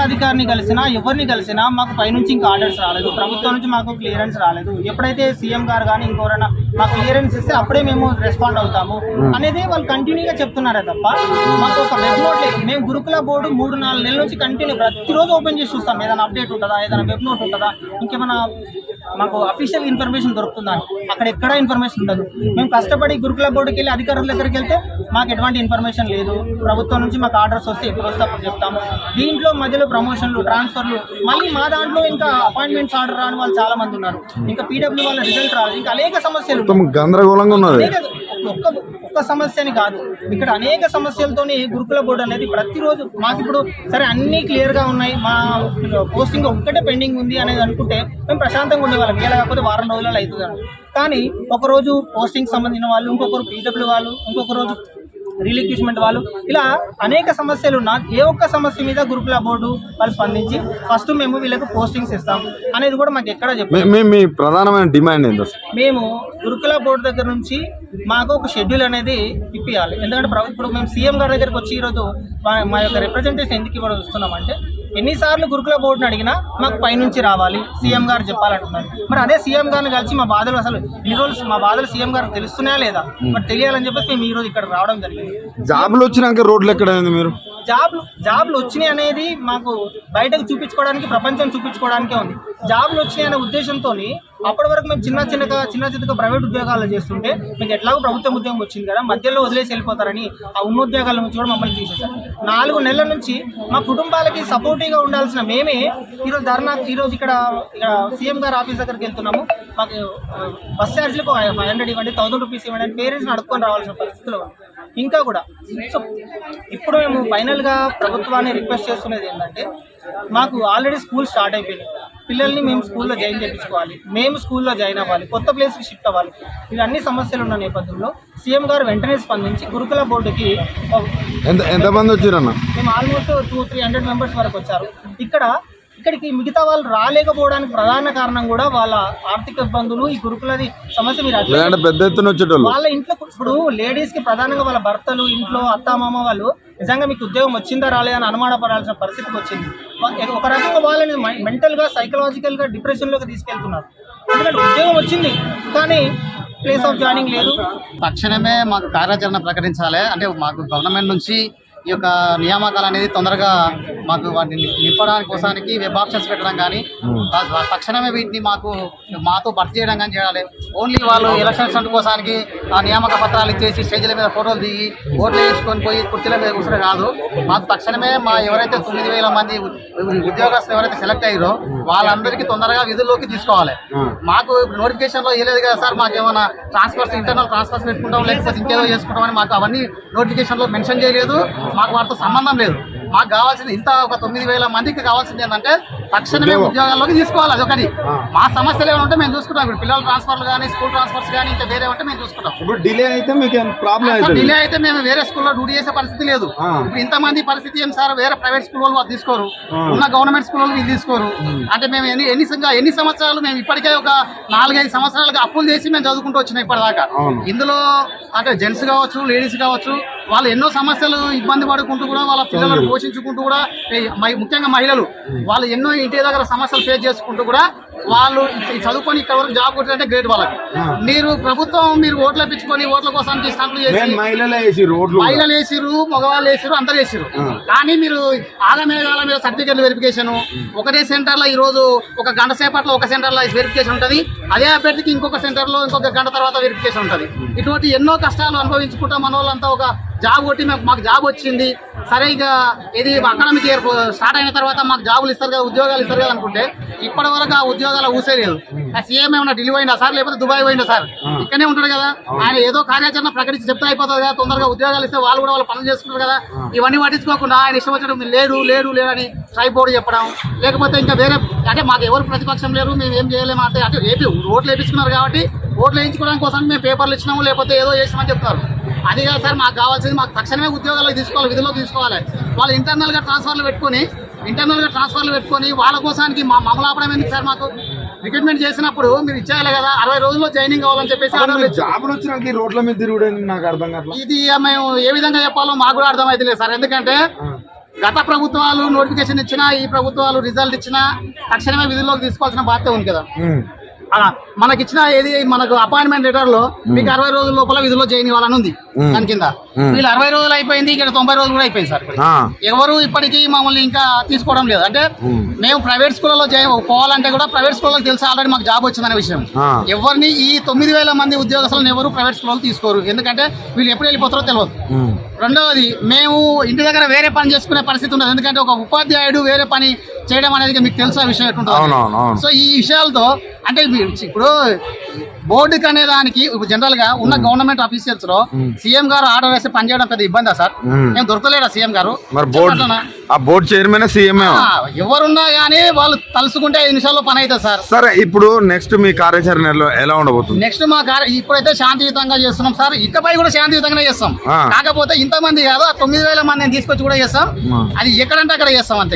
అధికారిని కలిసినా ఎవరిని కలిసినా మాకు పైనుంచి ఇంకా ఆర్డర్స్ రాలేదు, ప్రభుత్వం నుంచి మాకు క్లియరెన్స్ రాలేదు. ఎప్పుడైతే సీఎం గారు కానీ ఇంకోరైనా మాకు క్లియరెన్స్ ఇస్తే అప్పుడే మేము రెస్పాండ్ అవుతాము అనేది వాళ్ళు కంటిన్యూగా చెప్తున్నారే తప్ప మాకు ఒక వెబ్ నోట్ లేదు. మేము గురుకుల బోర్డు 3-4 నెలల నుంచి కంటిన్యూ ప్రతిరోజు ఓపెన్ చేసి చూస్తాం, ఏదైనా అప్డేట్ ఉంటుందా, ఏదైనా వెబ్ నోట్ ఉంటుందా, ఇంకేమైనా మాకు అఫీషియల్ ఇన్ఫర్మేషన్ దొరుకుతుందా. అక్కడ ఎక్కడ ఇన్ఫర్మేషన్ ఉండదు. మేము కష్టపడి గురుకుల బోర్డుకి వెళ్ళి అధికారుల దగ్గరికి వెళ్తే మాకు ఎటువంటి ఇన్ఫర్మేషన్ లేదు. ప్రభుత్వం నుంచి మాకు ఆర్డర్స్ వస్తే ఎప్పుడు వస్తే అప్పుడు చెప్తాము. దీంట్లో మధ్యలో ప్రమోషన్లు, ట్రాన్స్ఫర్లు, మళ్ళీ మా దాంట్లో ఇంకా అపాయింట్మెంట్స్ ఆర్డర్ రాని వాళ్ళు చాలా మంది ఉన్నారు. ఇంకా పీడబ్ల్యూ వాళ్ళ రిజల్ట్ రాదు. ఇంకా అనేక సమస్యలు గందరగోళంగా ఉన్నది. ఒక్క సమస్యని కాదు, ఇక్కడ అనేక సమస్యలతోని గురుకుల బోర్డు అనేది ప్రతిరోజు మాకు ఇప్పుడు సరే అన్నీ క్లియర్గా ఉన్నాయి, మా పోస్టింగ్ ఒక్కటే పెండింగ్ ఉంది అనేది అనుకుంటే మేము ప్రశాంతంగా ఉండేవాళ్ళం. ఇలా కాకపోతే వారం రోజులలో అవుతుంది. కానీ ఒకరోజు పోస్టింగ్ సంబంధించిన వాళ్ళు, ఇంకొకరు పీడబ్ల్యూ వాళ్ళు, ఇంకొక రోజు రిలిక్విష్మెంట్ వాళ్ళు, ఇలా అనేక సమస్యలు ఉన్నా ఏ ఒక్క సమస్య మీద గురుకుల బోర్డు వాళ్ళు స్పందించి ఫస్ట్ మేము వీళ్ళకి పోస్టింగ్స్ ఇస్తాం అనేది కూడా మాకు ఎక్కడ చెప్పారు. మీ ప్రధానమైన డిమాండ్ ఏంటి? మేము గురుకుల బోర్డు దగ్గర నుంచి మాకు ఒక షెడ్యూల్ అనేది ఇప్పియాలి. ఎందుకంటే ఇప్పుడు మేము సీఎం గారి దగ్గరికి వచ్చి ఈరోజు మా యొక్క రిప్రజెంటేషన్ ఎందుకు ఇవ్వడం వస్తున్నామంటే, ఎన్నిసార్లు గురుకుల బోర్డుని అడిగినా మాకు పైనుంచి రావాలి, సీఎం గారు చెప్పాలంటున్నారు. మరి అదే సీఎం గారిని కలిసి మా బాధలు అసలు ఇన్ని రోజులు మా బాధలు సీఎం గారికి తెలుస్తున్నాయా లేదా మరి తెలియాలని చెప్పేసి మేము ఈరోజు ఇక్కడ రావడం జరిగింది. జాబ్లు వచ్చినాక రోడ్లు ఎక్కడ మీరు జాబ్లు వచ్చినాయి అనేది మాకు బయటకు చూపించుకోవడానికి, ప్రపంచం చూపించుకోవడానికే ఉంది. జాబ్లు వచ్చినాయి అనే ఉద్దేశంతో అప్పటి వరకు మేము చిన్న చిన్నగా ప్రైవేట్ ఉద్యోగాలు చేస్తుంటే మీకు ఎట్లాగో ప్రభుత్వం ఉద్యోగం వచ్చింది కదా, మధ్యలో వదిలేసి వెళ్ళిపోతారని ఆ ఉన్న ఉద్యోగాల నుంచి కూడా మమ్మల్ని తీసేశారు. 4 నెలల నుంచి మా కుటుంబాలకి సపోర్టివ్గా ఉండాల్సిన మేమే ఈరోజు ఈరోజు ఇక్కడ సీఎం గారు ఆఫీస్ దగ్గరికి వెళ్తున్నాము. మాకు బస్ ఛార్జీలకు 500 ఇవ్వండి, 1000 రూపీస్ ఇవ్వండి అని పేరెంట్స్ని అడుక్కొని రావాల్సిన పరిస్థితిలో ఇంకా కూడా. సో ఇప్పుడు మేము ఫైనల్గా ప్రభుత్వాన్ని రిక్వెస్ట్ చేస్తున్నది ఏంటంటే, మాకు ఆల్రెడీ స్కూల్ స్టార్ట్ అయిపోయింది, పిల్లల్ని మేము స్కూల్లో జాయిన్ చేయించుకోవాలి, మేము స్కూల్లో జాయిన్ అవ్వాలి, కొత్త ప్లేస్కి షిఫ్ట్ అవ్వాలి. ఇవి అన్ని సమస్యలు ఉన్న నేపథ్యంలో సీఎం గారు వెంటనే స్పందించి గురుకుల బోర్డుకి ఎంతమంది వచ్చారన్న? మేము ఆల్మోస్ట్ 200-300 మెంబర్స్ వరకు వచ్చారు. ఇక్కడికి మిగతా వాళ్ళు రాలేకపోవడానికి ప్రధాన కారణం కూడా వాళ్ళ ఆర్థిక ఇబ్బందులు, ఈ గురుకులది సమస్య. మీరు పెద్ద ఎత్తున వచ్చేటోళ్ళు వాళ్ళ ఇంట్లో ఇప్పుడు లేడీస్ కి ప్రధానంగా వాళ్ళ భర్తలు, ఇంట్లో అత్తామామ వాళ్ళు నిజంగా మీకు ఉద్యోగం వచ్చిందా రాలేదని అనుమానపడాల్సిన పరిస్థితికి వచ్చింది. ఒక రకంగా వాళ్ళని మెంటల్ గా, సైకలాజికల్ గా డిప్రెషన్ లోకి తీసుకెళ్తున్నారు. ఎందుకంటే ఉద్యోగం వచ్చింది కానీ ప్లేస్ ఆఫ్ జాయినింగ్ లేదు. తక్షణమే మాకు కార్యాచరణ ప్రకటించాలి. అంటే మాకు గవర్నమెంట్ నుంచి ఈ యొక్క నియామకాలు అనేది తొందరగా మాకు వాటిని నింపడానికి కోసానికి వెబ్ ఆప్షన్స్ పెట్టడం కానీ, తక్షణమే వీటిని మాతో భర్తీ చేయడం కానీ చేయాలి. ఓన్లీ వాళ్ళు ఎలక్షన్స్ కోసానికి ఆ నియామక పత్రాలు ఇచ్చేసి స్టేజ్ల మీద ఫోటోలు దిగి ఓట్లు వేసుకొని పోయి కుర్చీల మీద కూర్చొని కాదు. మాకు తక్షణమే ఎవరైతే 9,000 మంది ఉద్యోగస్తులు ఎవరైతే సెలెక్ట్ అయ్యారో వాళ్ళందరికీ తొందరగా విధుల్లోకి తీసుకోవాలి. మాకు నోటిఫికేషన్లో వేయలేదు కదా సార్, మాకు ఏమైనా ట్రాన్స్ఫర్స్, ఇంటర్నల్ ట్రాన్స్ఫర్స్ పెట్టుకుంటాం లేకపోతే ఇంకేదో చేసుకుంటామని మాకు అవన్నీ నోటిఫికేషన్లో మెన్షన్ చేయలేదు. మాకు వాటితో సంబంధం లేదు. మాకు కావాల్సింది ఇంత ఒక 9,000 మందికి కావాల్సింది ఏంటంటే తక్షణమే ఉద్యోగాల్లోకి తీసుకోవాలి. అదొకటి. మా సమస్యలు ఏమైనా ఉంటే మేము చూసుకుంటాం. ఇప్పుడు పిల్లల ట్రాన్స్ఫర్లు కానీ, స్కూల్ ట్రాన్స్ఫర్స్ కానీ ఇంకా వేరే ఉంటే మేము చూసుకుంటాం. ఇప్పుడు డిలే అయితే మీకు ప్రాబ్లం, డిలే అయితే మేము వేరే స్కూల్లో డ్యూటీ చేసే పరిస్థితి లేదు. ఇప్పుడు ఇంతమంది పరిస్థితి ఏం సార్, వేరే ప్రైవేట్ స్కూల్ వాళ్ళు తీసుకోరు, ఉన్న గవర్నమెంట్ స్కూల్ వాళ్ళు తీసుకోరు. అంటే మేము ఎన్ని సంవత్సరాలు మేము ఇప్పటికే ఒక 4-5 సంవత్సరాలుగా అప్పులు చేసి మేము చదువుకుంటూ వచ్చినాం ఇప్పటిదాకా. ఇందులో అంటే జెంట్స్ కావచ్చు, లేడీస్ కావచ్చు, వాళ్ళు ఎన్నో సమస్యలు ఇబ్బంది పడుకుంటూ కూడా వాళ్ళ పిల్లలను పోషించుకుంటూ కూడా, ముఖ్యంగా మహిళలు వాళ్ళు ఎన్నో ఇంటి దగ్గర సమస్యలు ఫేస్ చేసుకుంటూ కూడా వాళ్ళు చదువుకొని ఇక్కడ వరకు జాబ్ కొట్టారంటే గ్రేట్. వాళ్ళకి మీరు ప్రభుత్వం మీరు ఓట్లు వేయించుకొని ఓట్ల కోసం స్టంట్లు చేసి మహిళలు వేసిరు, మగవాళ్ళు వేసిరు, అందరు వేసిరు. కానీ మీరు ఆగమేఘాల మీద సర్టిఫికేట్ వెరిఫికేషన్ ఒకటే సెంటర్లో ఈ రోజు ఒక గంట సేపట్లో ఒక సెంటర్లో వెరిఫికేషన్ ఉంటుంది. అదే అభ్యర్థికి ఇంకొక సెంటర్లో ఇంకొక గంట తర్వాత వెరిఫికేషన్ ఉంటుంది. ఇటువంటి ఎన్నో కష్టాలు అనుభవించుకుంటాం. మన వాళ్ళంతా ఒక జాబ్ కొట్టి మాకు జాబ్ వచ్చింది సరే, ఇక ఇది అకాడమిక్ ఇయర్ స్టార్ట్ అయిన తర్వాత మాకు జాబులు ఇస్తారు కదా, ఉద్యోగాలు ఇస్తారు కదా అనుకుంటే ఇప్పటి వరకు ఆ ఉద్యోగాలు ఊసేలేదు. ఆ సీఎం ఏమన్నా ఢిల్లీ పోయిందా సార్, లేకపోతే దుబాయ్ పోయిందా సార్? ఇక్కడనే ఉంటాడు కదా. ఆయన ఏదో కార్యాచరణ ప్రకటించి చెప్తే అయిపోతుంది కదా, తొందరగా ఉద్యోగాలు ఇస్తే వాళ్ళు కూడా వాళ్ళు పనులు చేసుకుంటారు కదా. ఇవన్నీ పట్టించుకోకుండా ఆయన ఇష్టం వచ్చడం లేడు అని ట్రై బోర్డు చెప్పడం, లేకపోతే ఇంకా వేరే అంటే మాకు ఎవరు ప్రతిపక్షం లేరు, మేము ఏం చేయలేము అంటే ఏపీ ఓట్లు వేయించుకున్నారు కాబట్టి ఓట్లు వేయించుకోవడం కోసం మేము పేపర్లు ఇచ్చినాము లేకపోతే ఏదో చేసినామని చెప్తారు. అది కాదు సార్, మాకు కావాల్సింది మాకు తక్షణమే ఉద్యోగాలకు తీసుకోవాలి, విధుల్లో తీసుకోవాలి. వాళ్ళు ఇంటర్నల్గా ట్రాన్స్ఫర్లు పెట్టుకొని వాళ్ళ కోసానికి మమ్మల్ని ఆపడం ఎందుకు సార్? మాకు రిక్రూట్మెంట్ చేసినప్పుడు మీరు ఇచ్చేయాలి కదా, 60 రోజుల్లో జాయినింగ్ కావాలని చెప్పేసి జాబులు వచ్చినాక రోడ్ల మీద తిరుగుడు నాకు అర్థం కాదు. ఇది మేము ఏ విధంగా చెప్పాలో మాకు కూడా అర్థమైతే లేదు సార్. ఎందుకంటే గత ప్రభుత్వాలు నోటిఫికేషన్ ఇచ్చినా ఈ ప్రభుత్వాలు రిజల్ట్ ఇచ్చినా తక్షణమే విధుల్లోకి తీసుకోవాల్సిన బాధ్యత ఉంది కదా. మనకి ఇచ్చిన ఏది మనకు అపాయింట్మెంట్ లెటర్ లో మీకు 60 రోజుల లోపల విధుల్లో జాయిన్ కావాలని ఉంది దాని కింద. వీళ్ళు 60 రోజులు అయిపోయింది, ఇక్కడ 90 రోజులు కూడా అయిపోయింది సార్. ఎవరు ఇప్పటికీ మమ్మల్ని ఇంకా తీసుకోవడం లేదు. అంటే మేము ప్రైవేట్ స్కూల్లో పోవాలంటే కూడా ప్రైవేట్ స్కూల్లో తెలుసు ఆల్రెడీ మాకు జాబ్ వచ్చిందనే విషయం. ఎవరిని ఈ 9,000 మంది ఉద్యోగస్తులను ఎవరు ప్రైవేట్ స్కూల్లో తీసుకోరు, ఎందుకంటే వీళ్ళు ఎప్పుడు వెళ్ళిపోతారో తెలియదు. రెండవది, మేము ఇంటి దగ్గర వేరే పని చేసుకునే పరిస్థితి ఉండదు, ఎందుకంటే ఒక ఉపాధ్యాయుడు వేరే పని చేయడం అనేది మీకు తెలుసా విషయం ఎట్లుంటుంది. సో ఈ విషయాలతో అంటే ఇప్పుడు బోర్డుకి అనే దానికి జనరల్ గా ఉన్న గవర్నమెంట్ ఆఫీసర్స్ లో సీఎం గారు ఆర్డర్ వేస్తే పనిచేయడం పెద్ద ఇబ్బందా సార్? మేము దొరకలేడా సీఎం గారు? బోర్డు చైర్మన్ సీఎం ఎవరున్నా గానీ వాళ్ళు తలుసుకుంటే 5 నిమిషాల్లో పని అవుతుంది సార్. సరే, ఇప్పుడు నెక్స్ట్ మీ కార్యాచరణలో ఎలా ఉండబోతుంది? నెక్స్ట్ మా ఇప్పుడైతే శాంతియుతంగా చేస్తున్నాం సార్, ఇకపై కూడా శాంతియుతంగానే చేస్తాం. కాకపోతే ఇంతమంది కాదు, 9,000 మందిని తీసుకొచ్చి కూడా చేస్తాం. అది ఎక్కడంటే అక్కడ చేస్తాం అంతే.